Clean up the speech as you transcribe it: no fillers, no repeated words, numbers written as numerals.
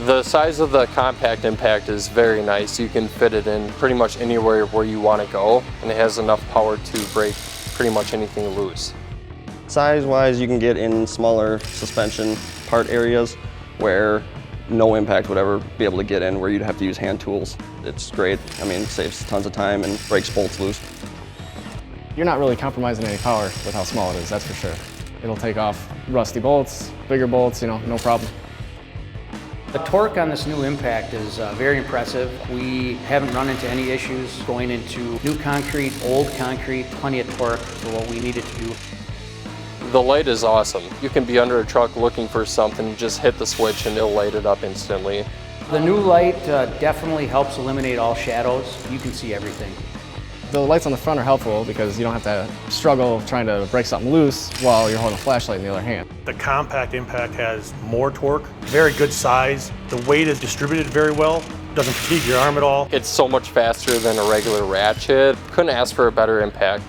The size of the compact impact is very nice. You can fit it in pretty much anywhere where you want to go, and it has enough power to break pretty much anything loose. Size-wise, you can get in smaller suspension part areas where no impact would ever be able to get in, where you'd have to use hand tools. It's great. I mean, it saves tons of time and breaks bolts loose. You're not really compromising any power with how small it is, that's for sure. It'll take off rusty bolts, bigger bolts, no problem. The torque on this new impact is very impressive. We haven't run into any issues going into new concrete, old concrete, plenty of torque for what we needed to do. The light is awesome. You can be under a truck looking for something, just hit the switch and it'll light it up instantly. The new light definitely helps eliminate all shadows. You can see everything. The lights on the front are helpful because you don't have to struggle trying to break something loose while you're holding a flashlight in the other hand. The compact impact has more torque, very good size. The weight is distributed very well, doesn't fatigue your arm at all. It's so much faster than a regular ratchet. Couldn't ask for a better impact.